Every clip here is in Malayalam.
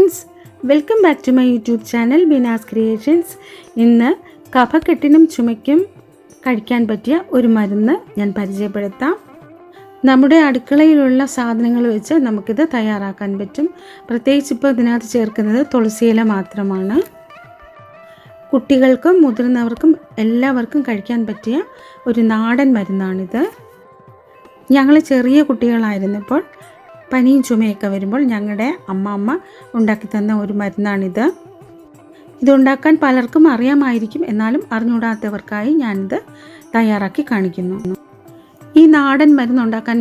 Friends, welcome back to my YouTube channel Beena's creations. ഇന്ന് കഫക്കെട്ടിനും ചുമയ്ക്കും കഴിക്കാൻ പറ്റിയ ഒരു മരുന്ന് ഞാൻ പരിചയപ്പെടുത്താം. നമ്മുടെ അടുക്കളയിലുള്ള സാധനങ്ങൾ വെച്ച് നമുക്കിത് തയ്യാറാക്കാൻ പറ്റും. പ്രത്യേകിച്ച് ഇപ്പോൾ ഇതിനകത്ത് ചേർക്കുന്നത് തുളസിയില മാത്രമാണ്. കുട്ടികൾക്കും മുതിർന്നവർക്കും എല്ലാവർക്കും കഴിക്കാൻ പറ്റിയ ഒരു നാടൻ മരുന്നാണിത്. ഞങ്ങൾ ചെറിയ കുട്ടികളായിരുന്നപ്പോൾ പനിയും ചുമയൊക്കെ വരുമ്പോൾ ഞങ്ങളുടെ അമ്മ ഉണ്ടാക്കി തന്ന ഒരു മരുന്നാണിത്. ഇതുണ്ടാക്കാൻ പലർക്കും അറിയാമായിരിക്കും, എന്നാലും അറിഞ്ഞുകൂടാത്തവർക്കായി ഞാനിത് തയ്യാറാക്കി കാണിക്കുന്നു. ഈ നാടൻ മരുന്ന് ഉണ്ടാക്കാൻ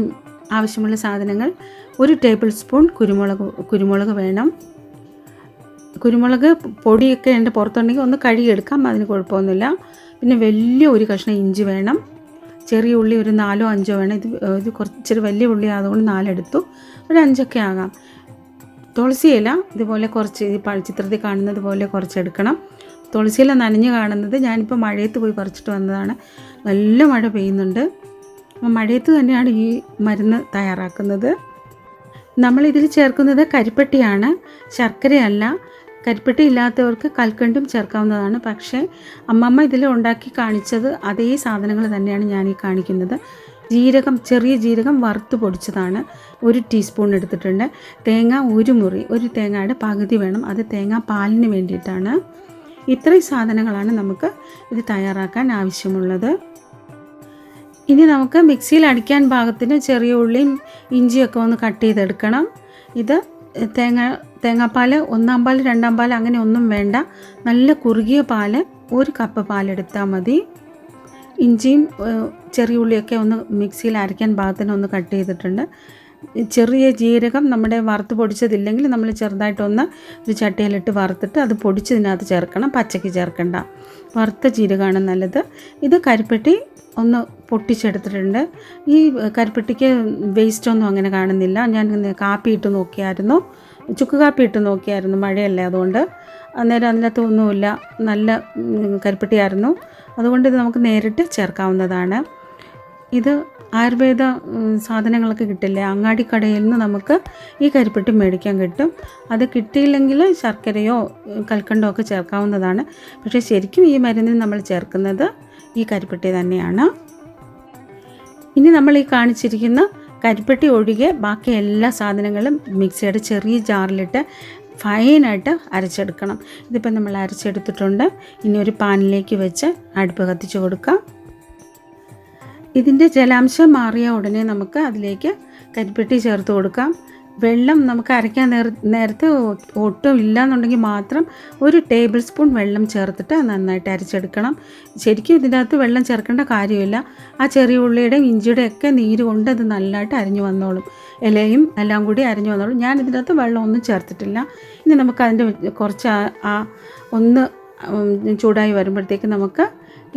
ആവശ്യമുള്ള സാധനങ്ങൾ: 1 ടേബിൾ സ്പൂൺ കുരുമുളക് വേണം. കുരുമുളക് പൊടിയൊക്കെ എൻ്റെ പുറത്തുണ്ടെങ്കിൽ ഒന്ന് കഴുകിയെടുക്കാം, അതിന് കുഴപ്പമൊന്നുമില്ല. പിന്നെ വലിയ ഒരു കഷ്ണം ഇഞ്ചി വേണം. ചെറിയ ഉള്ളി ഒരു 4ഓ 5ഓ വേണം. ഇത് കുറച്ചൊരു വലിയ ഉള്ളി ആയതുകൊണ്ട് 4 എടുത്തു. ഒരു 5ഒക്കെ ആകാം. തുളസിയില ഇതുപോലെ കുറച്ച് ചിത്രത്തിൽ കാണുന്നത് പോലെ കുറച്ച് എടുക്കണം. തുളസിയില നനഞ്ഞ് കാണുന്നത് ഞാനിപ്പോൾ മഴയത്ത് പോയി പറിച്ചിട്ട് വന്നതാണ്. നല്ല മഴ പെയ്യുന്നുണ്ട്. മഴയത്ത് തന്നെയാണ് ഈ മരുന്ന് തയ്യാറാക്കുന്നത്. നമ്മളിതിൽ ചേർക്കുന്നത് കരിപ്പെട്ടിയാണ്, ശർക്കരയല്ല. കരിപ്പെട്ടി ഇല്ലാത്തവർക്ക് കൽക്കണ്ടും ചേർക്കാവുന്നതാണ്. പക്ഷേ അമ്മമ്മ ഇതിൽ ഉണ്ടാക്കി കാണിച്ചത് അതേ സാധനങ്ങൾ തന്നെയാണ് ഞാൻ ഈ കാണിക്കുന്നത്. ചെറിയ ജീരകം വറുത്ത് പൊടിച്ചതാണ് 1 ടീസ്പൂൺ എടുത്തിട്ടുണ്ട്. തേങ്ങ 1 മുറി, ഒരു തേങ്ങയുടെ പകുതി വേണം. അത് തേങ്ങാ പാലിന് വേണ്ടിയിട്ടാണ്. ഇത്രയും സാധനങ്ങളാണ് നമുക്ക് ഇത് തയ്യാറാക്കാൻ ആവശ്യമുള്ളത്. ഇനി നമുക്ക് മിക്സിയിൽ അടിക്കാൻ പാകത്തിന് ചെറിയ ഉള്ളിയും ഇഞ്ചിയൊക്കെ ഒന്ന് കട്ട് ചെയ്തെടുക്കണം. ഇത് തേങ്ങാപ്പാൽ 1-ാം പാൽ 2-ാം പാൽ അങ്ങനെ ഒന്നും വേണ്ട. നല്ല കുറുകിയ പാൽ 1 കപ്പ് പാലെടുത്താൽ മതി. ഇഞ്ചിയും ചെറിയ ഉള്ളിയൊക്കെ ഒന്ന് മിക്സിയിൽ അരയ്ക്കാൻ പാകത്തിന് ഒന്ന് കട്ട് ചെയ്തിട്ടുണ്ട്. ചെറിയ ജീരകം നമ്മുടെ വറുത്ത് പൊടിച്ചതില്ലെങ്കിൽ നമ്മൾ ചെറുതായിട്ടൊന്ന് ഒരു ചട്ടിയിലിട്ട് വറുത്തിട്ട് അത് പൊടിച്ചതിനകത്ത് ചേർക്കണം, പച്ചയ്ക്ക് ചേർക്കണ്ട. വറുത്ത ജീരകമാണ് നല്ലത്. ഇത് കരിപ്പെട്ടി ഒന്ന് പൊട്ടിച്ചെടുത്തിട്ടുണ്ട്. ഈ കരിപ്പെട്ടിക്ക് വേസ്റ്റൊന്നും അങ്ങനെ കാണുന്നില്ല. ഞാൻ കാപ്പി ഇട്ട് നോക്കിയായിരുന്നു, ചുക്ക് കാപ്പി ഇട്ട് നോക്കിയായിരുന്നു, മഴയല്ലേ അതുകൊണ്ട്. അന്നേരം അതിനകത്ത് ഒന്നുമില്ല, നല്ല കരിപ്പെട്ടിയായിരുന്നു. അതുകൊണ്ട് ഇത് നമുക്ക് നേരിട്ട് ചേർക്കാവുന്നതാണ്. ഇത് ആയുർവേദ സാധനങ്ങളൊക്കെ കിട്ടില്ലേ, അങ്ങാടിക്കടയിൽ നിന്ന് നമുക്ക് ഈ കരിപ്പെട്ടി മേടിക്കാൻ കിട്ടും. അത് കിട്ടിയില്ലെങ്കിൽ ശർക്കരയോ കൽക്കണ്ടോ ഒക്കെ ചേർക്കാവുന്നതാണ്. പക്ഷേ ശരിക്കും ഈ മരുന്നിന് നമ്മൾ ചേർക്കുന്നത് ഈ കരിപ്പെട്ടി തന്നെയാണ്. ഇനി നമ്മൾ ഈ കാണിച്ചിരിക്കുന്ന കരിപ്പെട്ടി ഒഴികെ ബാക്കി എല്ലാ സാധനങ്ങളും മിക്സിയുടെ ചെറിയ ജാറിലിട്ട് ഫൈനായിട്ട് അരച്ചെടുക്കണം. ഇതിപ്പോൾ നമ്മൾ അരച്ചെടുത്തിട്ടുണ്ട്. ഇനി ഒരു പാനിലേക്ക് വെച്ച് അടുപ്പ് കത്തിച്ച് കൊടുക്കാം. ഇതിൻ്റെ ജലാംശം മാറിയ ഉടനെ നമുക്ക് അതിലേക്ക് കരിപ്പെട്ടി ചേർത്ത് കൊടുക്കാം. വെള്ളം നമുക്ക് അരയ്ക്കാൻ നേരത്ത് ഒട്ടും ഇല്ലയെന്നുണ്ടെങ്കിൽ മാത്രം 1 ടേബിൾ സ്പൂൺ വെള്ളം ചേർത്തിട്ട് നന്നായിട്ട് അരച്ചെടുക്കണം. ശരിക്കും ഇതിനകത്ത് വെള്ളം ചേർക്കേണ്ട കാര്യമില്ല. ആ ചെറിയ ഉള്ളിയുടെയും ഇഞ്ചിയുടെ ഒക്കെ നീര് കൊണ്ട് അത് നല്ലതായിട്ട് അരിഞ്ഞു വന്നോളും. ഇലയും എല്ലാം കൂടി അരിഞ്ഞു വന്നോളും. ഞാൻ ഇതിനകത്ത് വെള്ളമൊന്നും ചേർത്തിട്ടില്ല. ഇനി നമുക്കതിൻ്റെ കുറച്ച് ഒന്ന് ചൂടായി വരുമ്പോഴത്തേക്ക് നമുക്ക്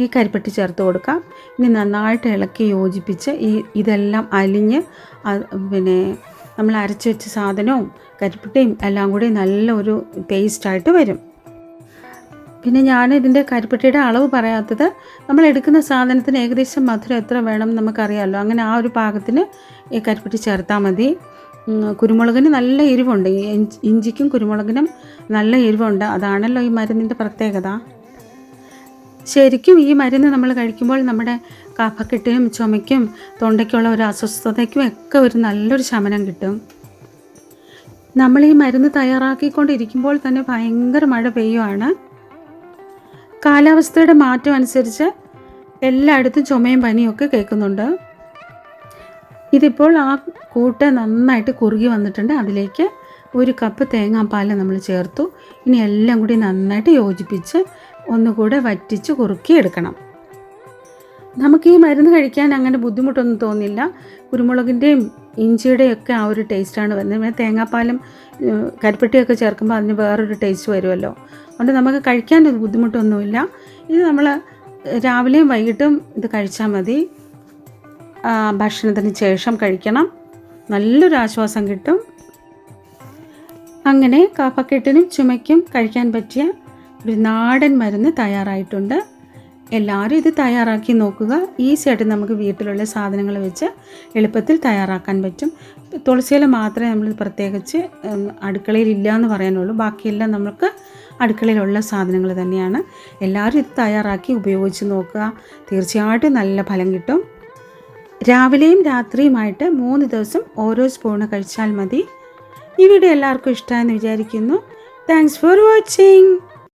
ഈ കരിപ്പെട്ടി ചേർത്ത് കൊടുക്കാം. ഇനി നന്നായിട്ട് ഇളക്കി യോജിപ്പിച്ച് ഇതെല്ലാം അലിഞ്ഞ് പിന്നെ നമ്മൾ അരച്ച് വെച്ച സാധനവും കരിപ്പെട്ടിയും എല്ലാം കൂടി നല്ലൊരു പേസ്റ്റായിട്ട് വരും. പിന്നെ ഞാൻ ഇതിൻ്റെ കരിപ്പെട്ടിയുടെ അളവ് പറയാത്തത്, നമ്മൾ എടുക്കുന്ന സാധനത്തിന് ഏകദേശം മധുരം എത്ര വേണം നമുക്കറിയാമല്ലോ. അങ്ങനെ ആ ഒരു പാകത്തിന് ഈ കരിപ്പെട്ടി ചേർത്താൽ മതി. കുരുമുളകിന് നല്ല എരിവുണ്ട്. ഇഞ്ചിക്കും കുരുമുളകിനും നല്ല എരിവുണ്ട്. അതാണല്ലോ ഈ മരുന്നിൻ്റെ പ്രത്യേകത. ശരിക്കും ഈ മരുന്ന് നമ്മൾ കഴിക്കുമ്പോൾ നമ്മുടെ കഫക്കെട്ടിനും ചുമയ്ക്കും തൊണ്ടയ്ക്കുള്ള ഒരു അസ്വസ്ഥതയ്ക്കും ഒക്കെ ഒരു നല്ലൊരു ശമനം കിട്ടും. നമ്മൾ ഈ മരുന്ന് തയ്യാറാക്കിക്കൊണ്ടിരിക്കുമ്പോൾ തന്നെ ഭയങ്കര മഴ പെയ്യുവാണ്. കാലാവസ്ഥയുടെ മാറ്റം അനുസരിച്ച് എല്ലായിടത്തും ചുമയും പനിയും ഒക്കെ കേൾക്കുന്നുണ്ട്. ഇതിപ്പോൾ ആ കൂട്ട് നന്നായിട്ട് കുറുകി വന്നിട്ടുണ്ട്. അതിലേക്ക് 1 കപ്പ് തേങ്ങാപ്പാൽ നമ്മൾ ചേർത്തു. ഇനി എല്ലാം കൂടി നന്നായിട്ട് യോജിപ്പിച്ച് ഒന്നുകൂടെ വറ്റിച്ച് കുറുക്കി എടുക്കണം. നമുക്ക് ഈ മരുന്ന് കഴിക്കാൻ അങ്ങനെ ബുദ്ധിമുട്ടൊന്നും തോന്നില്ല. കുരുമുളകിൻ്റെയും ഇഞ്ചിയുടെയും ഒക്കെ ആ ഒരു ടേസ്റ്റാണ് വരുന്നത്. പിന്നെ തേങ്ങാപ്പാലും കരിപ്പെട്ടിയൊക്കെ ചേർക്കുമ്പോൾ അതിന് വേറൊരു ടേസ്റ്റ് വരുമല്ലോ. അതുകൊണ്ട് നമുക്ക് കഴിക്കാൻ ഒരു ബുദ്ധിമുട്ടൊന്നുമില്ല. ഇത് നമ്മൾ രാവിലെയും വൈകിട്ടും ഇത് കഴിച്ചാൽ മതി. ഭക്ഷണത്തിന് ശേഷം കഴിക്കണം, നല്ലൊരു ആശ്വാസം കിട്ടും. അങ്ങനെ കഫക്കെട്ടിനും ചുമയ്ക്കും കഴിക്കാൻ പറ്റിയ ഒരു നാടൻ മരുന്ന് തയ്യാറായിട്ടുണ്ട്. എല്ലാവരും ഇത് തയ്യാറാക്കി നോക്കുക. ഈസി ആയിട്ട് നമുക്ക് വീട്ടിലുള്ള സാധനങ്ങൾ വെച്ച് എളുപ്പത്തിൽ തയ്യാറാക്കാൻ പറ്റും. തുളസിയില മാത്രമേ നമ്മൾ പ്രത്യേകിച്ച് അടുക്കളയിൽ ഇല്ല എന്ന് പറയാനുള്ളൂ. ബാക്കിയെല്ലാം നമുക്ക് അടുക്കളയിലുള്ള സാധനങ്ങൾ തന്നെയാണ്. എല്ലാവരും ഇത് തയ്യാറാക്കി ഉപയോഗിച്ച് നോക്കുക. തീർച്ചയായിട്ടും നല്ല ഫലം കിട്ടും. രാവിലെയും രാത്രിയുമായിട്ട് 3 ദിവസം ഓരോ സ്പൂണ് കഴിച്ചാൽ മതി. ഈ വീഡിയോ എല്ലാവർക്കും ഇഷ്ടമായെന്ന് വിചാരിക്കുന്നു. Thanks for watching.